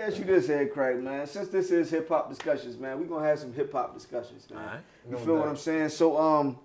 ask you this, HeadKrack, man. Since this is hip hop discussions, man, we're gonna have some hip hop discussions, man. All right. You feel what I'm saying? So,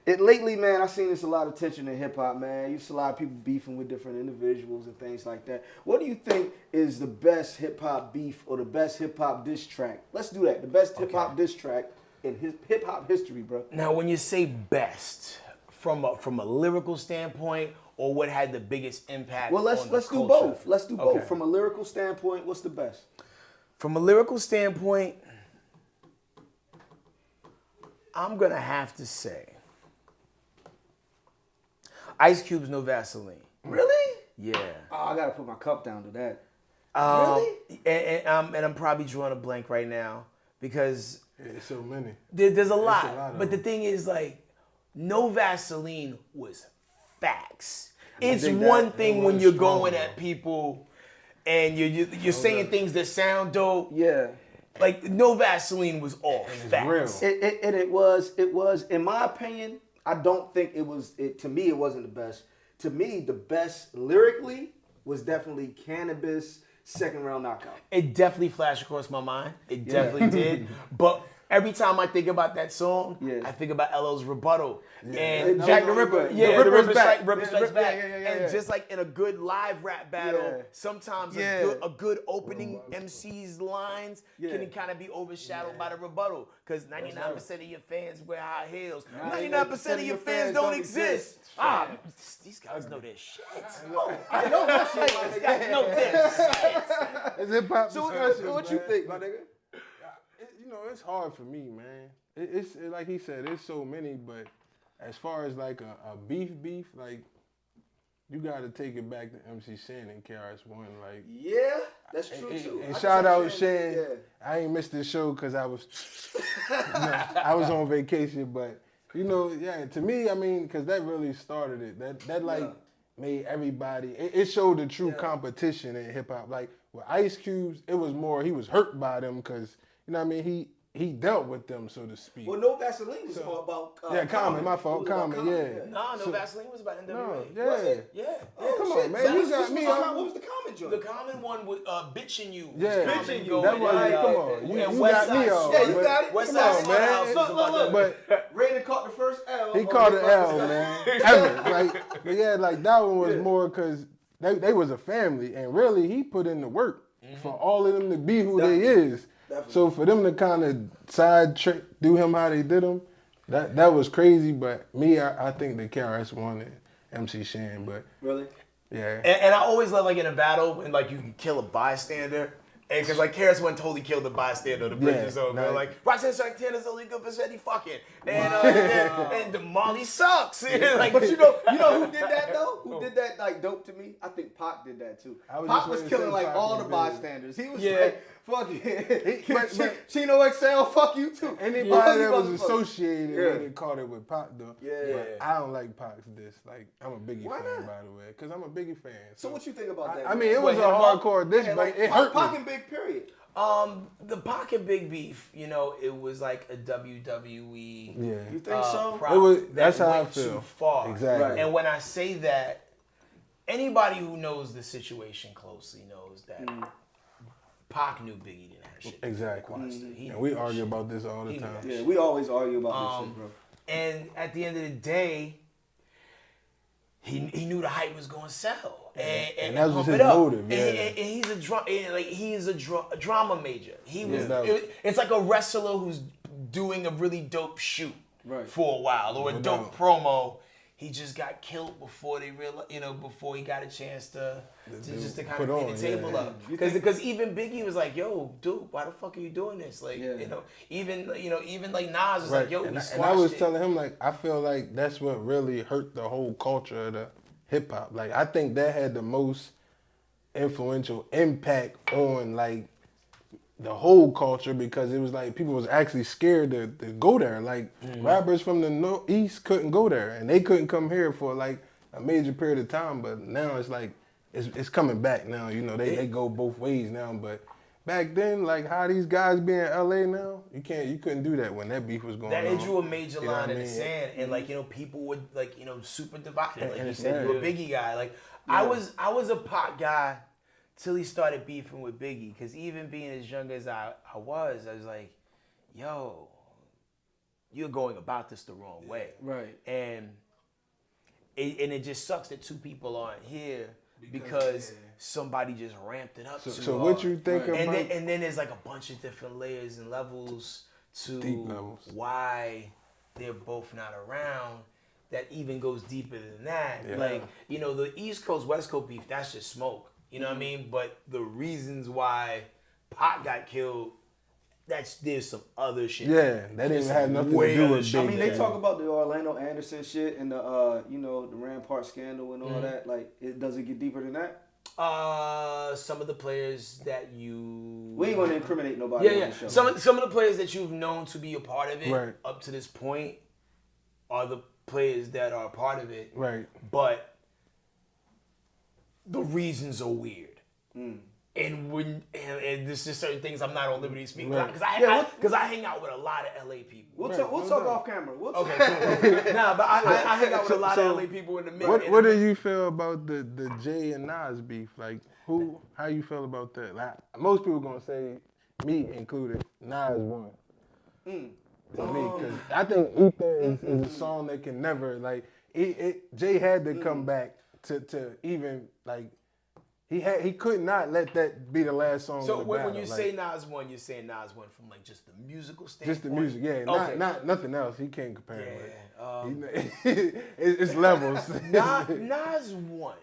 lately, man, I've seen this a lot of tension in hip hop, man. You see a lot of people beefing with different individuals and things like that. What do you think is the best hip hop beef or the best hip hop diss track? Let's do that. The best hip hop diss track in hip hop history, bro. Now, when you say best, from a lyrical standpoint, or what had the biggest impact? Well, let's do both. Let's do both. From a lyrical standpoint, what's the best? From a lyrical standpoint, I'm gonna have to say Ice Cube's No Vaseline. Really? Yeah. Oh, I gotta put my cup down to that. Really? And I'm probably drawing a blank right now because there's so many. There's a lot. But the thing is, like, No Vaseline was facts. It's one thing when you're going at people and you're saying things that sound dope. Yeah. Like, No Vaseline was all facts. It was, in my opinion, I don't think it was, to me, it wasn't the best. To me, the best lyrically was definitely Cannabis Second Round Knockout. It definitely flashed across my mind. It definitely did. But every time I think about that song, I think about LL's rebuttal. And Jack the Ripper. Yeah, the Ripper Strikes Back. And just like in a good live rap battle, sometimes a good opening MC's lines can kind of be overshadowed by the rebuttal. Because 99% of your fans wear high heels. 99% of your fans don't exist. These guys know their shit. I know that shit. These guys know their shit. It's hip-hop discussions, what you think, my nigga? You know, it's hard for me, man. It's like he said, it's so many, but as far as like a beef, like, you got to take it back to MC Shan and KRS-One. Like, yeah, that's true too. And shout out Shan. I ain't missed this show because I was I was on vacation, but you know, to me, I mean, because that really started it. That like made everybody. It showed the true competition in hip hop. Like with Ice Cube's, it was more he was hurt by them because you know what I mean he dealt with them, so to speak. Well, No Vaseline was all about Common. My fault, Common. No, Vaseline was about NWA. Was it? Yeah. Oh, come on, man. You got me. What was the Common joint? The Common one was Bitchin' You. Yeah, Bitchin' You. That was come on. You got me all. Yeah, you got it. West Side man. Look. But Raiden caught the first L. he caught an L, man. Ever. Like that one was more because they was a family, and really he put in the work for all of them to be who they is. Definitely. So for them to kind of side trick, do him how they did him, that was crazy. But me, I think the KRS wanted MC Shan, but really, yeah. And I always love like in a battle when like you can kill a bystander. And because like KRS-One totally killed the bystander, the bridge over. Like Roxanne Shaktan's only good for Shetty fucking, and the Molly sucks. Like, but you know who did that though? Who did that like dope to me? I think Pac did that too. Pac was killing like all the bystanders. He was like, fuck it, Chino XL, fuck you too. Anybody that was associated with it caught it with Pac though. Yeah. But I don't like Pac's diss. Like I'm a Biggie fan by the way, because I'm a Biggie fan. So what you think about that? I mean, it was a hardcore diss, but it hurt me. Pac and Big period. The Pac and Big beef, you know, it was like a WWE. Yeah. You think so? It was. That's how I feel. Too far. Exactly. Right. And when I say that, anybody who knows the situation closely knows that Pac knew Biggie didn't have shit. Exactly. And we argue about this all the time. Yeah, we always argue about this shit, bro. And at the end of the day, he knew the hype was going to sell. And that was his motive. And he's a drama major. He was. It's like a wrestler who's doing a really dope shoot for a while or a dope promo. He just got killed before they realized, before he got a chance to kind of clean the table up. Because even Biggie was like, "Yo, dude, why the fuck are you doing this?" Like, even like Nas was like, "Yo, and I was telling him like, I feel like that's what really hurt the whole culture of the hip hop. Like, I think that had the most influential impact on like the whole culture because it was like people was actually scared to go there. Like rappers from the Northeast couldn't go there and they couldn't come here for like a major period of time. But now it's like it's coming back now. You know, they go both ways now. But back then, like how these guys be in LA now, you couldn't do that when that beef was going on. That drew a major line in the sand, and like people would like super divided. Like you said, you were a Biggie guy. Like I was a Pac guy till he started beefing with Biggie. Because even being as young as I was like, yo, you're going about this the wrong way. Right. And it just sucks that two people aren't here because somebody just ramped it up too So hard. what you think about... And then there's like a bunch of different layers and levels to Deep levels. Why they're both not around. That even goes deeper than that. Yeah. Like, you know, the East Coast, West Coast beef, that's just smoke. You know what I mean? But the reasons why Pac got killed, there's some other shit. Yeah, that didn't have nothing to do with Biggie. I mean, they talk about the Orlando Anderson shit and the, you know, the Rampart scandal and all that. Like, does it get deeper than that? Some of the players that you... We ain't going to incriminate nobody on the show. Some of the players that you've known to be a part of it up to this point are the players that are a part of it. Right. But the reasons are weird. And there's just certain things I'm not on liberty to speak about because I hang out with a lot of LA people. We'll talk off camera. Okay, cool. Nah, but I hang out with a lot of LA people in the mix. What do you feel about the Jay and Nas beef? Like, how you feel about that? Like, most people gonna say, me included, Nas won. To me, because I think Ether is a song that can never, like, Jay had to come back to even, like, he could not let that be the last song. So of the when battle. you say Nas won, you're saying Nas won from like just the musical standpoint? Just the music, yeah. Okay. Not nothing else. He can't compare it. It's levels. Nas won.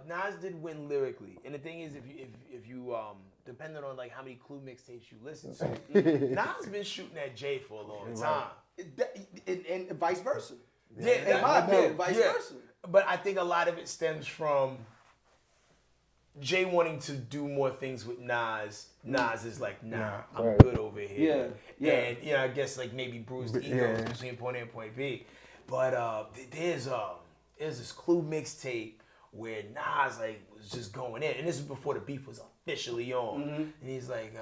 Nas did win lyrically, and the thing is, if you depending on like how many Clue mixtapes you listen to, Nas been shooting at Jay for a long time, and vice versa. Yeah, in my opinion, vice versa. But I think a lot of it stems from Jay wanting to do more things with Nas. Nas is like, nah, I'm good over here. Yeah. And, you know, I guess like maybe bruise the egos between point A and point B. But there's this Clue mixtape where Nas like was just going in. And this is before the beef was officially on. And he's like,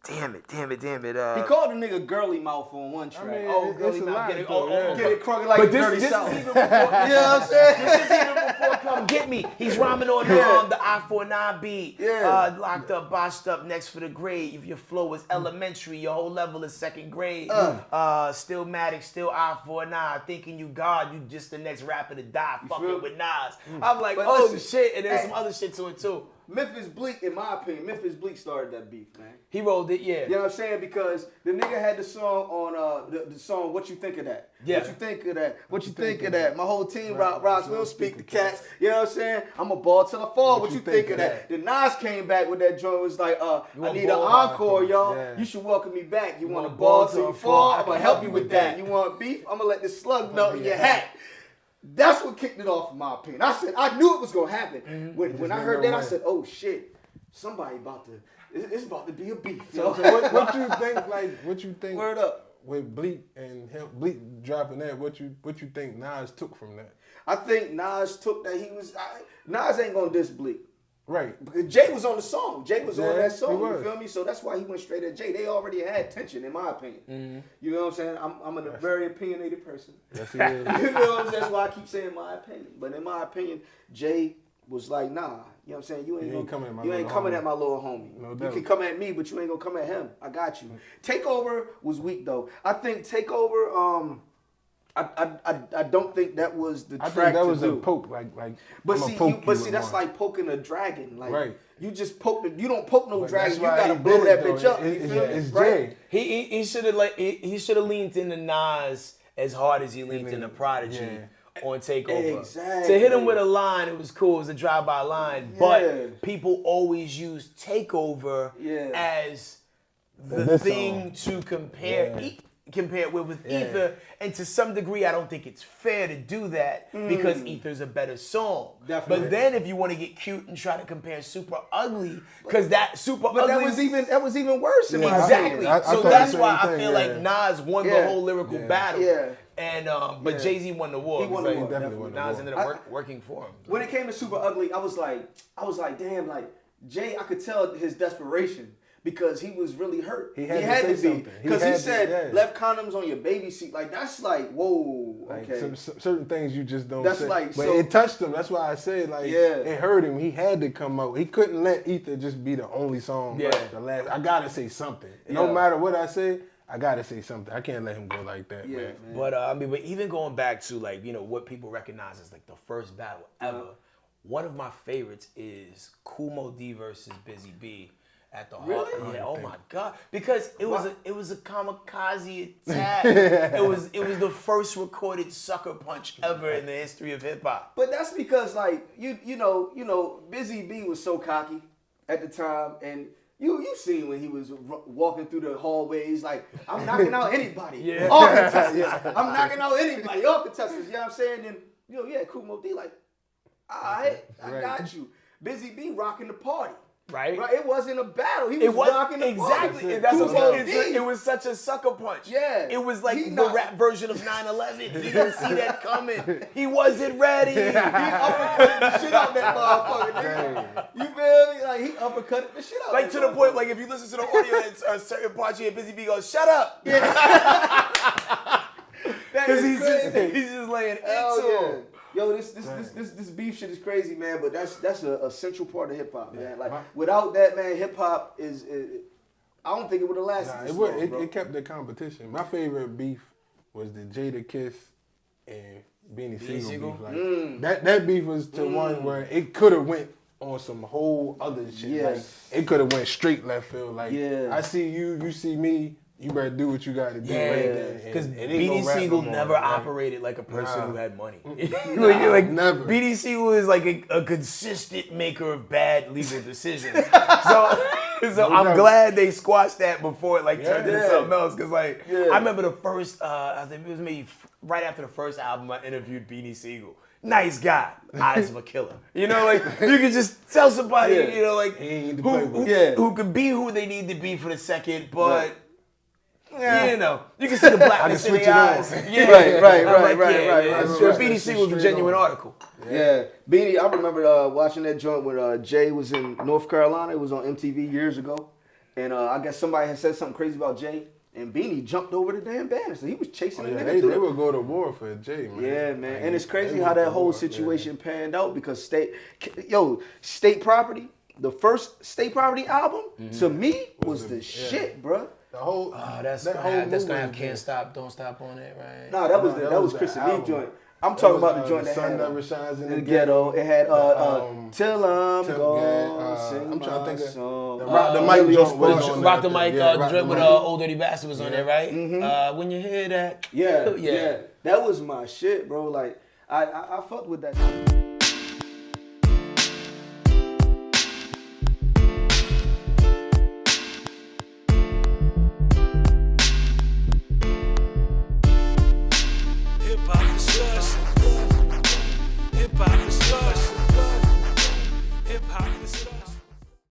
damn it. He called the nigga girly mouth on one track. I mean, girly mouth. Get it crunk like but dirty this south. is even before, you know what I'm saying? This is even before Come Get Me. He's rhyming on the I-49 beat. Locked up, botched up, next for the grade. If your flow is elementary, your whole level is second grade. Still Matic, still I-49. Thinking you God, you just the next rapper to die. Fucking with Nas. I'm like, shit. And there's some other shit to it too. Memphis Bleak, in my opinion, Memphis Bleak started that beef, man. He rolled it, yeah. You know what I'm saying? Because the nigga had the song on the song "What You Think of That." Yeah. What you think of that? What you think of that? My whole team, Ross will speak the cats. You know what I'm saying? I'm a ball till I fall. What you think of that? Then Nas came back with that joint. Was like, I need an encore, y'all. Yeah. You should welcome me back. You want a ball till you fall? I'm gonna help you with that. You want beef? I'm gonna let this slug melt in your hat. That's what kicked it off, in my opinion. I knew it was gonna happen. When I heard that, I said, "Oh shit, somebody it's about to be a beef." So what you think? Like, what you think? Word up. With Bleak and him, Bleak dropping that, what you think Nas took from that? I think Nas took that. Nas ain't gonna diss Bleak. Right. Because Jay was on the song. Jay was on that song. You feel me? So that's why he went straight at Jay. They already had tension, in my opinion. You know what I'm saying? I'm a very opinionated person. Yes, he is. You know what I'm saying? That's why I keep saying my opinion. But in my opinion, Jay was like, nah. You know what I'm saying? You ain't coming at my little homie. No you doubt. can come at me, but you ain't gonna come at him. I got you. Takeover was weak though. I think Takeover. I don't think that was the track to do. I think that was a poke, like. But see, that's like poking a dragon. Like, you just poke you don't poke no But dragon. You that's why gotta he blow did that it, though. bitch up. It's right? Jay. He should have leaned into Nas as hard as he leaned into Prodigy on Takeover. Exactly. To hit him with a line, it was cool. It was a drive-by line. But people always use Takeover as the thing to compare. Compare it with Ether, and to some degree, I don't think it's fair to do that because Ether's a better song. Definitely. But then, if you want to get cute and try to compare Super Ugly, because that Super Ugly that was even worse. In my exactly. opinion. So that's why I feel like Nas won the whole lyrical battle. Yeah. And but Jay-Z won the war. He won the war. Definitely won the war. Nas ended up working for him. When it came to Super Ugly, I was like, damn, like Jay, I could tell his desperation. because he was really hurt. He had to be because he said left condoms on your baby seat. Like that's like whoa. Like okay. some certain things you just don't That's say. like but so, it touched him. That's why I said like it hurt him. He had to come out. He couldn't let Ether just be the only song. Yeah. The last. I gotta say something. No matter what I say, I gotta say something. I can't let him go like that, man. But I mean, but even going back to like what people recognize as like the first battle ever. One of my favorites is Kumo D versus Busy B at the Really? Yeah. Oh my God! Because it was a kamikaze attack. it was the first recorded sucker punch ever in the history of hip hop. But that's because like you know Busy B was so cocky at the time, and you seen when he was walking through the hallways like I'm knocking out anybody, all contestants. I'm knocking out anybody, all contestants. You know what I'm saying? And Kumo D like. I got you. Busy B rocking the party. Right? It wasn't a battle. He was rocking the party. Exactly. And that's what it was such a sucker punch. Yeah. It was like the rap version of 9/11. He didn't see that coming. He wasn't ready. He uppercutted the shit out that motherfucker, nigga. You feel me? Like he uppercutted the shit out. Like to the point, like if you listen to the audio in certain parts, you hear Busy B go, "Shut up." Because he's just laying into him. Yo, this beef shit is crazy, man. But that's a central part of hip hop, man. Like without that, man, hip hop is. I don't think it would have lasted. This long, bro. It kept the competition. My favorite beef was the Jada Kiss and Beanie Siegel beef. Like, that beef was to one where it could have went on some whole other shit. Yes. Like, it could have went straight left field. Like I see you, you see me. You better do what you got to do. Because Beanie Siegel never operated like a person who had money. Never. Beanie Siegel is like a consistent maker of bad legal decisions. So I'm glad they squashed that before it turned into something else. Because I remember the first, I think it was maybe right after the first album, I interviewed Beanie Siegel. Nice guy, eyes of a killer. You know, you can just tell somebody, who could be who they need to be for the second, but. You know, you can see the blackness in their eyes. Right. Beanie Siegel was a genuine article. Yeah, Beanie. I remember watching that joint when Jay was in North Carolina. It was on MTV years ago, and I guess somebody had said something crazy about Jay, and Beanie jumped over the damn banister. He was chasing the nigga. They would go to war for Jay, man. Yeah, man, and it's crazy how that whole situation panned out because state property. The first State Property album to me was the shit, bro. The whole that's gonna have Can't Stop, Don't Stop on it, right? No, that was Chris Lee joint. I'm talking about the joint that Sun had Never Shines in the Ghetto. It had Till I'm Gone. I'm trying to think of song. the Rock the Mic joint was on Rock the Mic joint with Old Dirty Bastard was on there, right? When you hear that, yeah, that was my shit, bro. Like I fucked with that. Hip-hop is